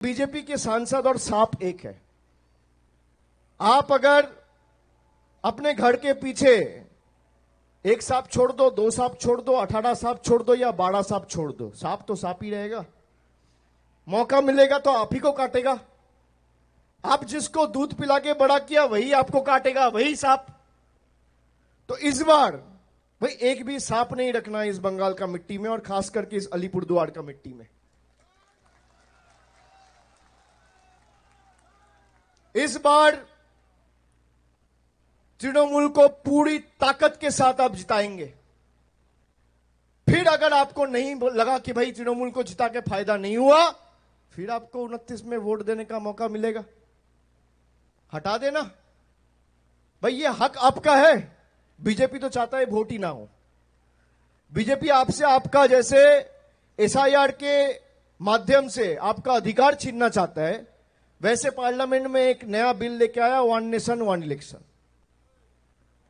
BJP के सांसद और सांप एक है। आप अगर अपने घर के पीछे एक सांप छोड़ दो, दो सांप छोड़ दो, 18 सांप छोड़ दो या 12 सांप छोड़ दो, सांप तो सांप ही रहेगा। मौका मिलेगा तो आप ही को काटेगा। आप जिसको दूध पिला के बड़ा किया वही आपको काटेगा, वही सांप। तो इस बार भाई एक भी सांप नहीं रखना इस बंगाल का मिट्टी में, और खास करके इस अलीपुरद्वार का मिट्टी में। इस बार तृणमूल को पूरी ताकत के साथ आप जिताएंगे। फिर अगर आपको नहीं लगा कि भाई तृणमूल को जिता के फायदा नहीं हुआ, फिर आपको 29 में वोट देने का मौका मिलेगा। हटा देना भाई, ये हक आपका है। बीजेपी तो चाहता है वोट ही ना हो। बीजेपी आपसे आपका जैसे एसआईआर के माध्यम से आपका अधिकार छीनना चाहता है, वैसे पार्लियामेंट में एक नया बिल लेके आया, वन नेशन वन इलेक्शन।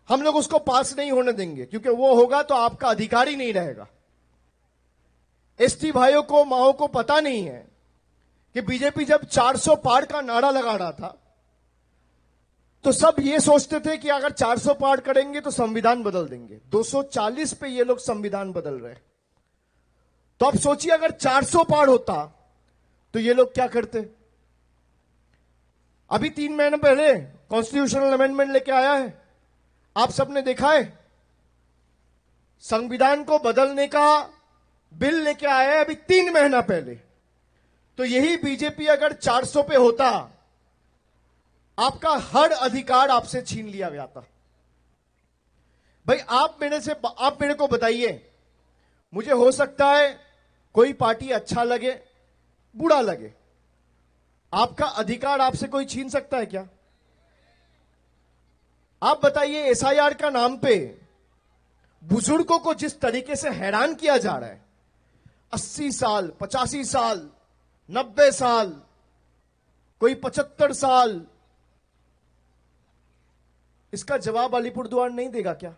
हम लोग उसको पास नहीं होने देंगे, क्योंकि वो होगा तो आपका अधिकार ही नहीं रहेगा। एसटी भाइयों को, माओ को पता नहीं है कि बीजेपी जब 400 पार का नारा लगा रहा था तो सब ये सोचते थे कि अगर 400 पार करेंगे तो संविधान बदल देंगे। 240 पे ये लोग संविधान बदल रहे। तो अब सोचिए अगर 400 पार होता तो ये लोग क्या करते। अभी 3 महीने पहले कॉन्स्टिट्यूशनल अमेंडमेंट लेके आया है, आप सबने देखा है। संविधान को बदलने का बिल लेके आया है अभी 3 महीना पहले। तो यही बीजेपी अगर 400 पे होता, आपका हर अधिकार आपसे छीन लिया गया था। भाई आप मेरे को बताइए, मुझे हो सकता है कोई पार्टी अच्छा लगे, बुरा लगे, आपका अधिकार आपसे कोई छीन सकता है क्या? आप बताइए, एसआईआर का नाम पे बुजुर्गों को जिस तरीके से हैरान किया जा रहा है, 80 साल, 85 साल, 90 साल, कोई 75 साल, इसका जवाब अलीपुरद्वार नहीं देगा क्या?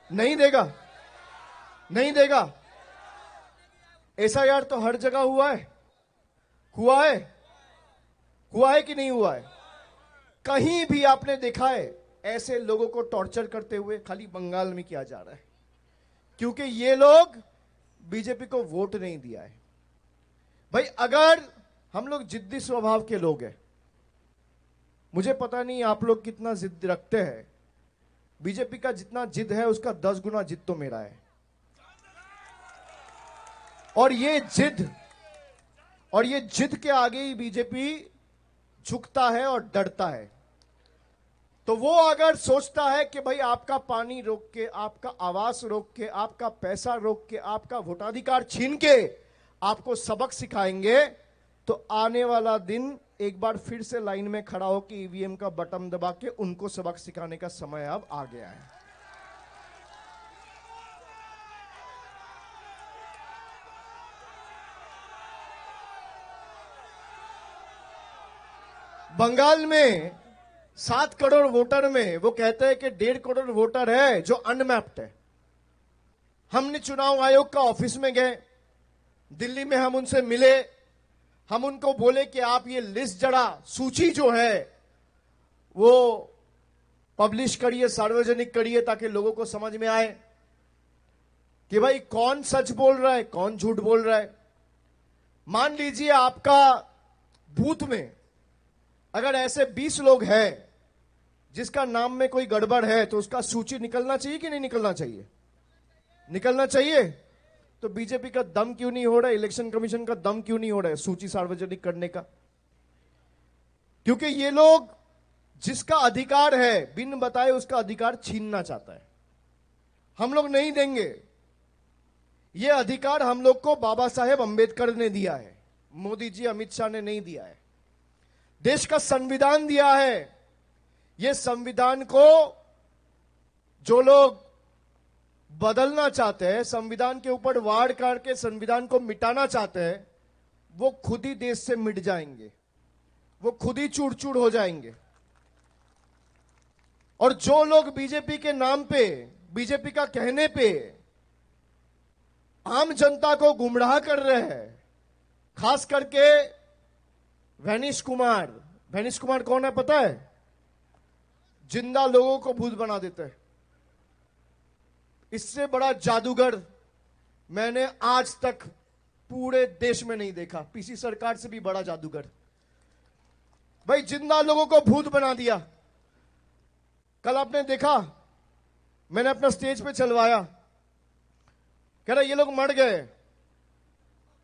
नहीं देगा, नहीं देगा। एसआईआर तो हर जगह हुआ है, हुआ है, हुआ है कि नहीं हुआ है? कहीं भी आपने देखा है ऐसे लोगों को टॉर्चर करते हुए? खाली बंगाल में किया जा रहा है, क्योंकि ये लोग बीजेपी को वोट नहीं दिया है। भाई अगर हम लोग जिद्दी स्वभाव के लोग हैं, मुझे पता नहीं आप लोग कितना जिद रखते हैं। बीजेपी का जितना जिद है उसका 10 गुना जिद तो मेरा है। और ये जिद के आगे ही बीजेपी झुकता है और डरता है। तो वो अगर सोचता है कि भाई आपका पानी रोक के, आपका आवास रोक के, आपका पैसा रोक के, आपका वोटाधिकार छीन के आपको सबक सिखाएंगे, तो आने वाला दिन एक बार फिर से लाइन में खड़ा होकर ईवीएम का बटन दबा के उनको सबक सिखाने का समय अब आ गया है। बंगाल में 7 करोड़ वोटर में वो कहते हैं कि 1.5 करोड़ वोटर है जो अनमैप्ड है। हमने चुनाव आयोग का ऑफिस में गए, दिल्ली में हम उनसे मिले, हम उनको बोले कि आप ये लिस्ट जरा, सूची जो है वो पब्लिश करिए, सार्वजनिक करिए, ताकि लोगों को समझ में आए कि भाई कौन सच बोल रहा है, कौन झूठ बोल रहा है। मान लीजिए आपका बूथ में अगर ऐसे 20 लोग हैं जिसका नाम में कोई गड़बड़ है, तो उसका सूची निकलना चाहिए कि नहीं निकलना चाहिए? निकलना चाहिए। तो बीजेपी का दम क्यों नहीं हो रहा है, इलेक्शन कमीशन का दम क्यों नहीं हो रहा है सूची सार्वजनिक करने का? क्योंकि ये लोग जिसका अधिकार है बिन बताए उसका अधिकार छीनना चाहता है। हम लोग नहीं देंगे। ये अधिकार हम लोग को बाबा साहेब अंबेडकर ने दिया है, मोदी जी, अमित शाह ने नहीं दिया है। देश का संविधान दिया है। ये संविधान को जो लोग बदलना चाहते हैं, संविधान के ऊपर वार करके संविधान को मिटाना चाहते हैं, वो खुद ही देश से मिट जाएंगे, वो खुद ही चूर चूर हो जाएंगे। और जो लोग बीजेपी के नाम पे, बीजेपी का कहने पे आम जनता को गुमराह कर रहे हैं, खास करके वैनिश कुमार, वैनिश कुमार कौन है पता है? जिंदा लोगों को भूत बना देते हैं। इससे बड़ा जादूगर मैंने आज तक पूरे देश में नहीं देखा। पीसी सरकार से भी बड़ा जादूगर। भाई जिंदा लोगों को भूत बना दिया। कल आपने देखा, मैंने अपना स्टेज पे चलवाया, कह रहा ये लोग मर गए।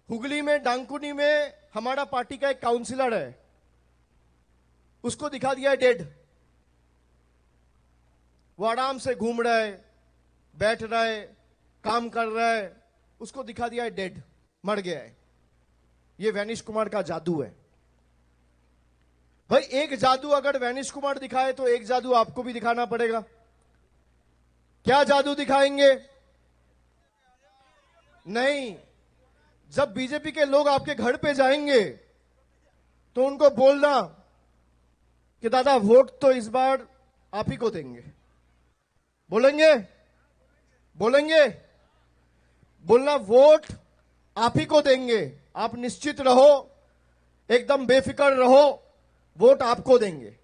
हुगली में, डांकुनी में हमारा पार्टी का एक काउंसिलर है, उसको दिखा दिया है डेड। वो आराम से घूम रहा है, बैठ रहा है, काम कर रहा है, उसको दिखा दिया है डेड, मर गया है। ये वैनिश कुमार का जादू है। भाई एक जादू अगर वैनिश कुमार दिखाए तो एक जादू आपको भी दिखाना पड़ेगा। क्या जादू दिखाएंगे? नहीं, जब बीजेपी के लोग आपके घर पे जाएंगे तो उनको बोलना कि दादा वोट तो इस बार आप ही को देंगे। बोलेंगे? बोलेंगे? बोलना वोट आप ही को देंगे, आप निश्चित रहो, एकदम बेफिक्र रहो, वोट आपको देंगे।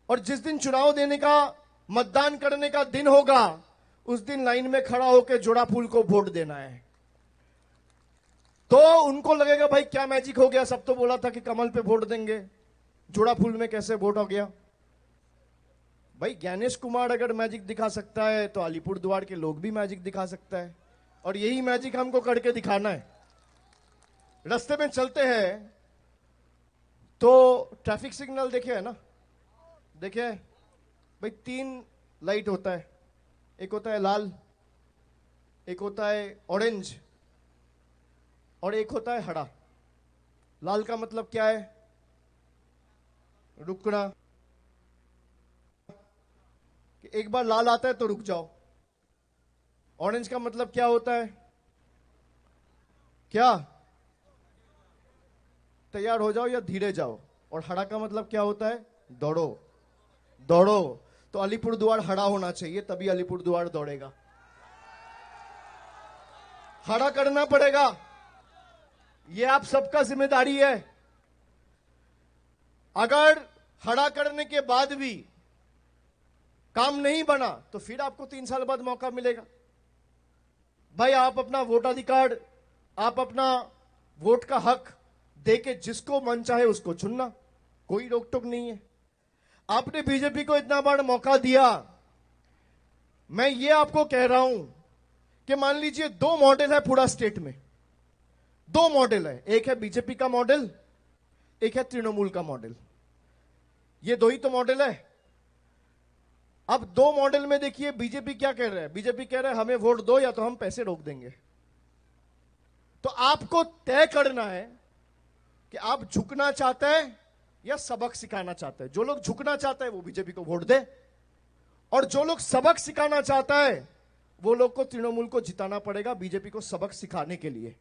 और जिस दिन चुनाव देने का, मतदान करने का दिन होगा, उस दिन लाइन में खड़ा होकर जोड़ा फूल को वोट देना है। तो उनको लगेगा भाई क्या मैजिक हो गया, सब तो बोला था कि कमल पे वोट देंगे, जोड़ा फूल में कैसे वोट हो गया। भाई ज्ञानेश कुमार अगर मैजिक दिखा सकता है तो अलीपुरद्वार के लोग भी मैजिक दिखा सकता है। और यही मैजिक हमको करके दिखाना है। रास्ते में चलते हैं तो ट्रैफिक सिग्नल देखे है ना, देखे भाई 3 लाइट होता है, एक होता है लाल, एक होता है ऑरेंज और एक होता है हरा। लाल का मतलब क्या है? रुकना, कि एक बार लाल आता है तो रुक जाओ। ऑरेंज का मतलब क्या होता है? क्या? तैयार हो जाओ या धीरे जाओ। और हरा का मतलब क्या होता है? दौड़ो। दौड़ो। तो अलीपुरद्वार हरा होना चाहिए, तभी अलीपुरद्वार दौड़ेगा। हरा करना पड़ेगा, ये आप सबका जिम्मेदारी है। अगर हरा करने के बाद भी काम नहीं बना तो फिर आपको 3 साल बाद मौका मिलेगा। भाई आप अपना वोटाधिकार, आप अपना वोट का हक देके जिसको मन चाहे उसको चुनना, कोई रोक टोक नहीं है। आपने बीजेपी को इतना बड़ा मौका दिया। मैं ये आपको कह रहा हूं कि मान लीजिए 2 मॉडल है पूरा स्टेट में, 2 मॉडल है, एक है बीजेपी का मॉडल, एक है तृणमूल का मॉडल। ये 2 ही तो मॉडल है। अब 2 मॉडल में देखिए बीजेपी क्या कह रहा है। बीजेपी कह रहा है हमें वोट दो या तो हम पैसे रोक देंगे। तो आपको तय करना है कि आप झुकना चाहते हैं या सबक सिखाना चाहते हैं। जो लोग झुकना चाहते हैं वो बीजेपी को वोट दे, और जो लोग सबक सिखाना चाहता है वो लोग को तृणमूल को जिताना पड़ेगा बीजेपी को सबक सिखाने के लिए।